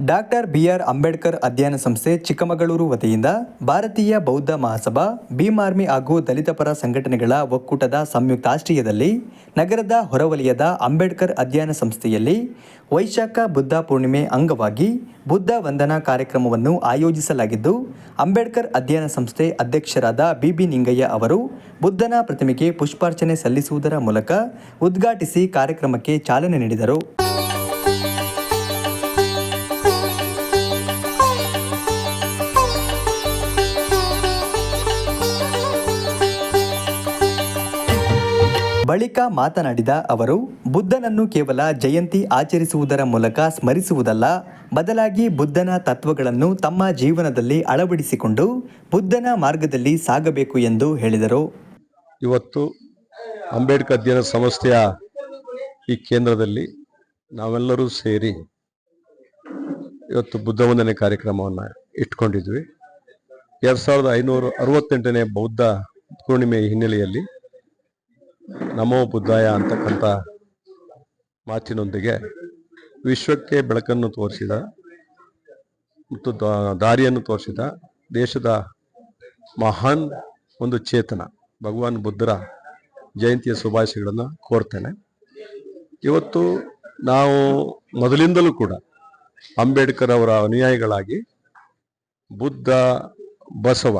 Doctor B R Ambedkar ಅಧ್ಯಯನ ಸಂಸ್ಥೆ ಚಿಕ್ಕಮಗಳೂರು ವತಿಯಿಂದ ಭಾರತೀಯ ಬೌದ್ಧ ಮಹಾಸಭಾ, ಭೀಮ್ ಆರ್ಮಿ ಹಾಗೂ ದಲಿತ ಪರ ಸಂಘಟನೆಗಳ ಒಕ್ಕೂಟದ ಸಂಯುಕ್ತಾಶ್ರಯದಲ್ಲಿ ನಗರದ ಹೊರವಲಯದ ಅಂಬೇಡ್ಕರ್ ಅಧ್ಯಯನ ಸಂಸ್ಥೆಯಲ್ಲಿ ವೈಶಾಖ ಬುದ್ಧ ಪೂರ್ಣಿಮೆ ಅಂಗವಾಗಿ ಬುದ್ಧ ವಂದನಾ ಕಾರ್ಯಕ್ರಮವನ್ನು ಆಯೋಜಿಸಲಾಗಿದ್ದು, ಅಂಬೇಡ್ಕರ್ ಅಧ್ಯಯನ ಸಂಸ್ಥೆ ಅಧ್ಯಕ್ಷರಾದ ಬಿಬಿ ನಿಂಗಯ್ಯ ಅವರು ಬುದ್ಧನ ಪ್ರತಿಮೆಗೆ ಪುಷ್ಪಾರ್ಚನೆ ಸಲ್ಲಿಸುವುದರ ಮೂಲಕ ಉದ್ಘಾಟಿಸಿ ಕಾರ್ಯಕ್ರಮಕ್ಕೆ ಚಾಲನೆ ನೀಡಿದರು. ಬಳಿಕ ಮಾತನಾಡಿದ ಅವರು, ಬುದ್ಧನನ್ನು ಕೇವಲ ಜಯಂತಿ ಆಚರಿಸುವುದರ ಮೂಲಕ ಸ್ಮರಿಸುವುದಲ್ಲ, ಬದಲಾಗಿ ಬುದ್ಧನ ತತ್ವಗಳನ್ನು ತಮ್ಮ ಜೀವನದಲ್ಲಿ ಅಳವಡಿಸಿಕೊಂಡು ಬುದ್ಧನ ಮಾರ್ಗದಲ್ಲಿ ಸಾಗಬೇಕು ಎಂದು ಹೇಳಿದರು. ಇವತ್ತು ಅಂಬೇಡ್ಕರ್ ಅಧ್ಯಯನ ಸಂಸ್ಥೆಯ ಈ ಕೇಂದ್ರದಲ್ಲಿ ನಾವೆಲ್ಲರೂ ಸೇರಿ ಇವತ್ತು ಬುದ್ಧ ವಂದನೆ ಕಾರ್ಯಕ್ರಮವನ್ನು ಇಟ್ಕೊಂಡಿದ್ವಿ. 2568ನೇ ಬೌದ್ಧ ಪೂರ್ಣಿಮೆ ಹಿನ್ನೆಲೆಯಲ್ಲಿ ನಮೋ ಬುದ್ಧಾಯ ಅಂತಕ್ಕಂಥ ಮಾತಿನೊಂದಿಗೆ ವಿಶ್ವಕ್ಕೆ ಬೆಳಕನ್ನು ತೋರಿಸಿದ ಮತ್ತು ದಾರಿಯನ್ನು ತೋರಿಸಿದ ದೇಶದ ಮಹಾನ್ ಒಂದು ಚೇತನ ಭಗವಾನ್ ಬುದ್ಧರ ಜಯಂತಿಯ ಶುಭಾಶಯಗಳನ್ನು ಕೋರ್ತೇನೆ. ಇವತ್ತು ನಾವು ಮೊದಲಿಂದಲೂ ಕೂಡ ಅಂಬೇಡ್ಕರ್ ಅವರ ಅನುಯಾಯಿಗಳಾಗಿ ಬುದ್ಧ, ಬಸವ,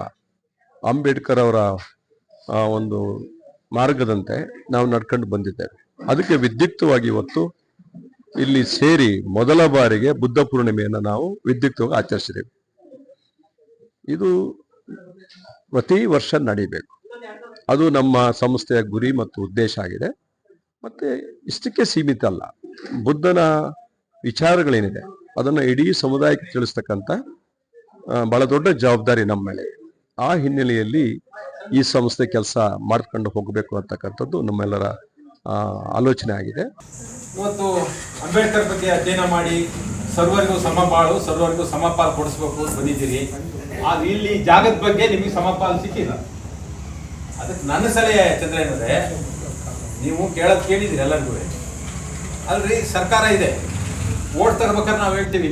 ಅಂಬೇಡ್ಕರ್ ಅವರ ಒಂದು ಮಾರ್ಗದಂತೆ ನಾವು ನಡ್ಕೊಂಡು ಬಂದಿದ್ದೇವೆ. ಅದಕ್ಕೆ ವಿದ್ಯುಕ್ತವಾಗಿ ಇವತ್ತು ಇಲ್ಲಿ ಸೇರಿ ಮೊದಲ ಬಾರಿಗೆ ಬುದ್ಧ ಪೂರ್ಣಿಮೆಯನ್ನು ನಾವು ವಿದ್ಯುಕ್ತವಾಗಿ ಆಚರಿಸಿದ್ದೇವೆ. ಇದು ಪ್ರತಿ ವರ್ಷ ನಡೀಬೇಕು. ಅದು ನಮ್ಮ ಸಂಸ್ಥೆಯ ಗುರಿ ಮತ್ತು ಉದ್ದೇಶ ಆಗಿದೆ. ಮತ್ತೆ ಇಷ್ಟಕ್ಕೆ ಸೀಮಿತ ಅಲ್ಲ, ಬುದ್ಧನ ವಿಚಾರಗಳೇನಿದೆ ಅದನ್ನು ಇಡೀ ಸಮುದಾಯಕ್ಕೆ ತಿಳಿಸ್ತಕ್ಕಂಥ ಬಹಳ ದೊಡ್ಡ ಜವಾಬ್ದಾರಿ ನಮ್ಮ ಮೇಲೆ. ಆ ಹಿನ್ನೆಲೆಯಲ್ಲಿ ಈ ಸಂಸ್ಥೆ ಕೆಲಸ ಮಾಡ್ಕೊಂಡು ಹೋಗಬೇಕು ಅಂತಕ್ಕಂಥದ್ದು ನಮ್ಮೆಲ್ಲರ ಆಲೋಚನೆ ಆಗಿದೆ. ಇವತ್ತು ಅಂಬೇಡ್ಕರ್ ಬಗ್ಗೆ ಅಧ್ಯಯನ ಮಾಡಿ ಸರ್ವರಿಗೂ ಸಮಬಾಳು, ಸರ್ವರಿಗೂ ಸಮಪಾಲು ಕೊಡಿಸ್ಬೇಕು ಅಂತ ಬಂದಿದ್ದೀರಿ. ಆದ್ರೆ ಇಲ್ಲಿ ಜಾಗದ ಬಗ್ಗೆ ನಿಮಗೆ ಸಮಪಾಲು ಸಿಕ್ಕಿಲ್ಲ. ಅದಕ್ಕೆ ನನ್ನ ಸಲಹೆ ಚಂದ್ರೇನಂದ್ರೆ, ನೀವು ಕೇಳಿದಿರಿ ಎಲ್ಲರಿಗೂ. ಅಲ್ರಿ, ಸರ್ಕಾರ ಇದೆ, ಓಟ್ ತರ್ಬೇಕಾದ್ರೆ ನಾವು ಹೇಳ್ತೀವಿ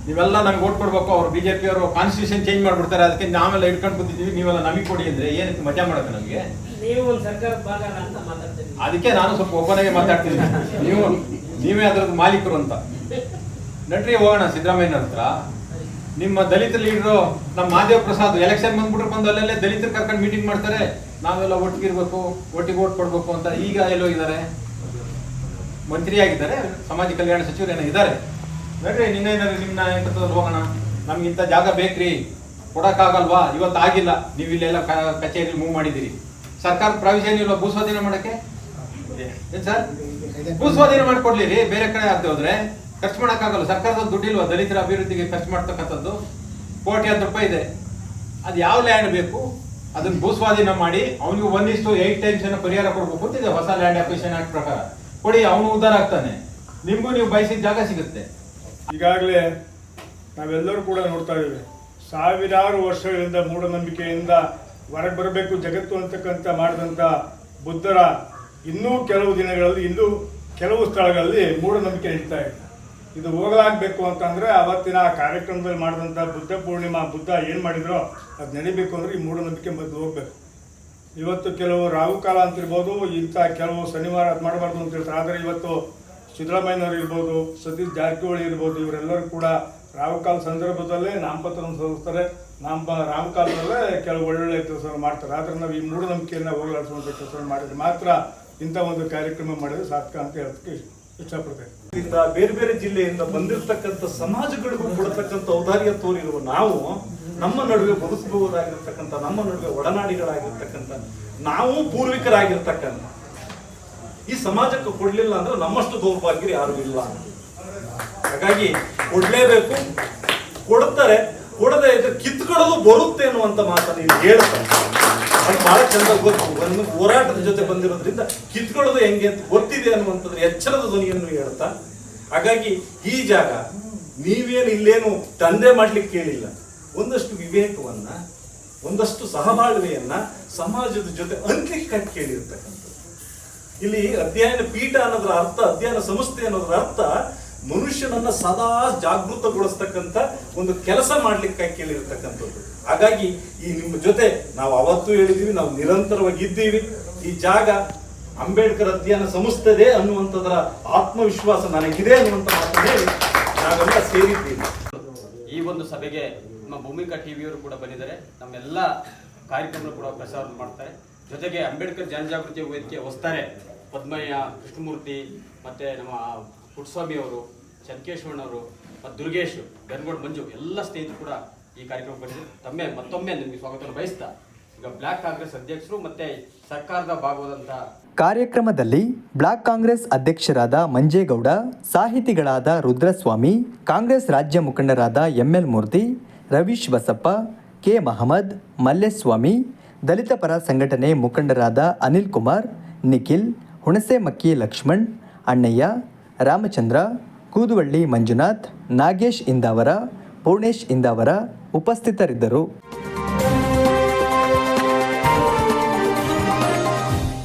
ನೀವೆಲ್ಲ ನಮ್ಗೆ ಓಟ್ ಕೊಡ್ಬೇಕು. ಅವ್ರು BJP ಅವರು ಕಾನ್ಸ್ಟಿಟ್ಯೂಷನ್ ಚೇಂಜ್ ಮಾಡ್ಬಿಡ್ತಾರೆ, ಅದಕ್ಕೆ ನಾವೆಲ್ಲ ಇಟ್ಕೊಂಡು ಕೂತಿದ್ದೀವಿ, ನೀವೆಲ್ಲ ನಮಗೆ ಕೊಡಿ ಅಂದ್ರೆ ಏನಕ್ಕೆ ಮಜಾ ಮಾಡೋದು ನಮಗೆ? ಅದಕ್ಕೆ ನಾನು ಸ್ವಲ್ಪ ಒಬ್ಬನಾಗೆ ಮಾತಾಡ್ತೀನಿ, ನೀವೇ ಅದ್ರದ್ದು ಮಾಲೀಕರು ಅಂತ. ನಟ್ರಿ ಹೋಗೋಣ ಸಿದ್ದರಾಮಯ್ಯ ಹತ್ರ. ನಿಮ್ಮ ದಲಿತ ಲೀಡರು ನಮ್ಮ ಮಹಾದೇವ್ ಪ್ರಸಾದ್ ಎಲೆಕ್ಷನ್ ಬಂದ್ಬಿಟ್ರೆ ಬಂದು ಅಲ್ಲಲ್ಲೇ ದಲಿತರು ಕರ್ಕೊಂಡು ಮೀಟಿಂಗ್ ಮಾಡ್ತಾರೆ, ನಾವೆಲ್ಲ ಒಟ್ಟಿಗಿರ್ಬೇಕು, ಒಟ್ಟಿಗೆ ಓಟ್ ಕೊಡ್ಬೇಕು ಅಂತ. ಈಗ ಎಲ್ಲೋಗಿದ್ದಾರೆ? ಮಂತ್ರಿ ಆಗಿದ್ದಾರೆ, ಸಮಾಜ ಕಲ್ಯಾಣ ಸಚಿವರು ಏನೋ ಇದ್ದಾರೆ. ನೋಡ್ರಿ, ನಿನ್ನೇನಾದ್ರು ನಿಮ್ಮ ನಾಯಕತ್ವದಲ್ಲಿ ಹೋಗೋಣ, ನಮ್ಗಿಂತ ಜಾಗ ಬೇಕ್ರಿ, ಕೊಡಕ್ಕಾಗಲ್ವಾ? ಇವತ್ತು ಆಗಿಲ್ಲ, ನೀವು ಇಲ್ಲೆಲ್ಲ ಕಚೇರಿ ಮೂವ್ ಮಾಡಿದ್ದೀರಿ. ಸರ್ಕಾರ ಪ್ರಾವಿಷನ್ ಇಲ್ವಾ ಭೂಸ್ವಾಧೀನ ಮಾಡಕ್ಕೆ? ಏನ್ ಸರ್, ಭೂಸ್ವಾಧೀನ ಮಾಡ್ಕೊಡ್ಲಿರಿ. ಬೇರೆ ಕಡೆ ಆಗ್ತೇ ಹೋದ್ರೆ ಖರ್ಚು ಮಾಡೋಕ್ಕಾಗಲ್ಲ. ಸರ್ಕಾರದ ದುಡ್ಡು ಇಲ್ವಾ ದಲಿತರ ಅಭಿವೃದ್ಧಿಗೆ ಖರ್ಚು ಮಾಡ್ತಕ್ಕಂಥದ್ದು? ಕೋಟ್ಯಾಂತರ ರೂಪಾಯಿ ಇದೆ. ಅದು ಯಾವ ಲ್ಯಾಂಡ್ ಬೇಕು ಅದನ್ನ ಭೂಸ್ವಾಧೀನ ಮಾಡಿ ಅವನಿಗೆ 1:8 ಟೈಮ್ಸ್ ಪರಿಹಾರ ಕೊಡ್ಬೇಕು ಅಂತಿದೆ ಹೊಸ ಲ್ಯಾಂಡ್ ಅಕ್ವಿಸಿಷನ್ ಆಕ್ಟ್ ಪ್ರಕಾರ. ಕೊಡಿ, ಅವನು ಉದ್ಧಾರ ಆಗ್ತಾನೆ, ನಿಮ್ಗೂ ನೀವು ಬಯಸಿದ ಜಾಗ ಸಿಗುತ್ತೆ. ಈಗಾಗಲೇ ನಾವೆಲ್ಲರೂ ಕೂಡ ನೋಡ್ತಾ ಇದ್ದೇವೆ, ಸಾವಿರಾರು ವರ್ಷಗಳಿಂದ ಮೂಢನಂಬಿಕೆಯಿಂದ ಹೊರಗೆ ಬರಬೇಕು ಜಗತ್ತು ಅಂತಕ್ಕಂಥ ಮಾಡಿದಂಥ ಬುದ್ಧರ ಇನ್ನೂ ಕೆಲವು ದಿನಗಳಲ್ಲಿ, ಇನ್ನೂ ಕೆಲವು ಸ್ಥಳಗಳಲ್ಲಿ ಮೂಢನಂಬಿಕೆ ನಡೀತಾ ಇದೆ. ಇದು ಹೋಗಲಾಗಬೇಕು ಅಂತಂದರೆ ಅವತ್ತಿನ ಕಾರ್ಯಕ್ರಮದಲ್ಲಿ ಮಾಡಿದಂಥ ಬುದ್ಧ ಪೂರ್ಣಿಮಾ, ಬುದ್ಧ ಏನು ಮಾಡಿದ್ರೋ ಅದು ನಡಿಬೇಕು ಅಂದರೆ ಈ ಮೂಢನಂಬಿಕೆ ಮೊದಲು ಹೋಗ್ಬೇಕು. ಇವತ್ತು ಕೆಲವು ರಾಹುಕಾಲ ಅಂತಿರ್ಬೋದು, ಇಂಥ ಕೆಲವು ಶನಿವಾರ ಅದು ಮಾಡಬಾರ್ದು ಅಂತ ಹೇಳ್ತಾರೆ. ಆದರೆ ಇವತ್ತು ಸಿದ್ದರಾಮಯ್ಯನವರು ಇರ್ಬೋದು, ಸತೀಶ್ ಜಾರಕಿಹೊಳಿ ಇರ್ಬೋದು, ಇವರೆಲ್ಲರೂ ಕೂಡ ರಾಹುಕಾಲ ಸಂದರ್ಭದಲ್ಲೇ ನಾಮಪತ್ರವನ್ನು ಸಲ್ಲಿಸ್ತಾರೆ. ರಾಮಕಾಲದಲ್ಲೇ ಕೆಲವು ಒಳ್ಳೊಳ್ಳೆ ಕೆಲಸವನ್ನು ಮಾಡ್ತಾರೆ. ಆದರೆ ನಾವು ಈ ಮೂಢನಂಬಿಕೆಯನ್ನು ಹೋಗಲಾಡಿಸುವಂಥ ಕೆಲಸವನ್ನು ಮಾಡಿದ್ರೆ ಮಾತ್ರ ಇಂಥ ಒಂದು ಕಾರ್ಯಕ್ರಮ ಮಾಡಿದ್ರೆ ಸಾರ್ಥಕ ಅಂತ ಹೇಳೋದಕ್ಕೆ ಇಷ್ಟಪಡ್ತೇನೆ. ಬೇರೆ ಬೇರೆ ಜಿಲ್ಲೆಯಿಂದ ಬಂದಿರತಕ್ಕಂಥ ಸಮಾಜಗಳಿಗೂ ಕೊಡತಕ್ಕಂಥ ಔದಾರ್ಯ ತೋರಿರುವ ನಾವು ನಮ್ಮ ನಡುವೆ ಬದುಕಬಹುದಾಗಿರ್ತಕ್ಕಂಥ, ನಮ್ಮ ನಡುವೆ ಒಡನಾಡಿಗಳಾಗಿರ್ತಕ್ಕಂಥ, ನಾವು ಪೂರ್ವಿಕರಾಗಿರ್ತಕ್ಕಂಥ ಈ ಸಮಾಜಕ್ಕೆ ಕೊಡ್ಲಿಲ್ಲ ಅಂದ್ರೆ ನಮ್ಮಷ್ಟು ದೌರ್ಭಾಗ್ಯರು ಯಾರು ಇಲ್ಲ. ಹಾಗಾಗಿ ಕೊಡ್ಲೇಬೇಕು. ಕೊಡ್ತಾರೆ, ಕೊಡದೆ ಇದ್ರೆ ಕಿತ್ಕೊಳ್ಳೋದು ಬರುತ್ತೆ ಅನ್ನುವಂಥ ಮಾತನ್ನು ಇಲ್ಲಿ ಹೇಳ್ತಾರೆ. ಅದು ಬಹಳ ಚಂದ ಗೊತ್ತು. ಒಂದು ಹೋರಾಟದ ಜೊತೆ ಬಂದಿರೋದ್ರಿಂದ ಕಿತ್ಕೊಳ್ಳೋದು ಹೆಂಗೆ ಅಂತ ಗೊತ್ತಿದೆ ಅನ್ನುವಂಥದ್ದು ಎಚ್ಚರದ ಧ್ವನಿಯನ್ನು ಹೇಳ್ತಾ, ಹಾಗಾಗಿ ಈ ಜಾಗ ನೀವೇನು ಇಲ್ಲೇನು ದಂಧೆ ಮಾಡ್ಲಿಕ್ಕೆ ಕೇಳಿಲ್ಲ, ಒಂದಷ್ಟು ವಿವೇಕವನ್ನ, ಒಂದಷ್ಟು ಸಹಬಾಳ್ವೆಯನ್ನ ಸಮಾಜದ ಜೊತೆ ಅಂತ್ಯಕ್ಕೆ ಕೇಳಿರ್ತಕ್ಕಂಥದ್ದು. ಇಲ್ಲಿ ಅಧ್ಯಯನ ಪೀಠ ಅನ್ನೋದ್ರ ಅರ್ಥ, ಅಧ್ಯಯನ ಸಂಸ್ಥೆ ಅನ್ನೋದ್ರ ಅರ್ಥ ಮನುಷ್ಯನನ್ನ ಸದಾ ಜಾಗೃತಗೊಳಿಸ್ತಕ್ಕಂಥ ಒಂದು ಕೆಲಸ ಮಾಡ್ಲಿಕ್ಕೆ ಕೇಳಿರ್ತಕ್ಕಂಥದ್ದು. ಹಾಗಾಗಿ ಈ ನಿಮ್ಮ ಜೊತೆ ನಾವು ಅವತ್ತು ಹೇಳಿದೀವಿ, ನಾವು ನಿರಂತರವಾಗಿ ಇದ್ದೀವಿ. ಈ ಜಾಗ ಅಂಬೇಡ್ಕರ್ ಅಧ್ಯಯನ ಸಂಸ್ಥೆದೆ ಅನ್ನುವಂಥದ್ರ ಆತ್ಮವಿಶ್ವಾಸ ನನಗಿದೆ ಅನ್ನುವಂಥ ಮಾತು ಹೇಳಿ ನಾವೆಲ್ಲ ಸೇರಿದ್ದೀವಿ. ಈ ಒಂದು ಸಭೆಗೆ ನಮ್ಮ ಭೂಮಿಕಾ ಟಿವಿಯವರು ಕೂಡ ಬಂದಿದ್ದಾರೆ. ನಮ್ಮೆಲ್ಲ ಕಾರ್ಯಕ್ರಮ ಕೂಡ ಪ್ರಸಾರ ಮಾಡ್ತಾರೆ. ಜೊತೆಗೆ ಅಂಬೇಡ್ಕರ್ ಜನಜಾಗೃತಿ ವೇದಿಕೆ ಹೊಸ್ತಾರೆ ಪದ್ಮಯ್ಯ, ಕೃಷ್ಣಮೂರ್ತಿ, ಮತ್ತೆ ನಮ್ಮ ಪುಟ್ಟಸ್ವಾಮಿ ಅವರು, ಚನ್ಕೇಶ್ವರನವರು, ಮತ್ತು ದುರ್ಗೇಶ್, ಬೆನ್ಗೋಡ್ ಮಂಜು ಎಲ್ಲ ಸ್ನೇಹಿತರು ಕೂಡ ಈ ಕಾರ್ಯಕ್ರಮ ಬಂದಿದ್ದಾರೆ. ಮತ್ತೊಮ್ಮೆ ನಿಮಗೆ ಸ್ವಾಗತವನ್ನು ಬಯಸ್ತಾ ಈಗ ಬ್ಲಾಕ್ ಕಾಂಗ್ರೆಸ್ ಅಧ್ಯಕ್ಷರು ಮತ್ತೆ ಸರ್ಕಾರದ ಭಾಗವಾದಂಥ ಕಾರ್ಯಕ್ರಮದಲ್ಲಿ ಬ್ಲಾಕ್ ಕಾಂಗ್ರೆಸ್ ಅಧ್ಯಕ್ಷರಾದ ಮಂಜೇಗೌಡ, ಸಾಹಿತಿಗಳಾದ ರುದ್ರಸ್ವಾಮಿ, ಕಾಂಗ್ರೆಸ್ ರಾಜ್ಯ ಮುಖಂಡರಾದ ಎಂಎಲ್ ಮೂರ್ತಿ, ರವೀಶ್ ಬಸಪ್ಪ, ಕೆ ಮಹಮ್ಮದ್, ಮಲ್ಲೇಸ್ವಾಮಿ, ದಲಿತ ಪರ ಸಂಘಟನೆ ಮುಖಂಡರಾದ ಅನಿಲ್ ಕುಮಾರ್, ನಿಖಿಲ್, ಹುಣಸೆಮಕ್ಕಿ ಲಕ್ಷ್ಮಣ್, ಅಣ್ಣಯ್ಯ, ರಾಮಚಂದ್ರ, ಕೂದುವಳ್ಳಿ ಮಂಜುನಾಥ್, ನಾಗೇಶ್ ಇಂದಾವರ, ಪೂರ್ಣೇಶ್ ಇಂದಾವರ ಉಪಸ್ಥಿತರಿದ್ದರು.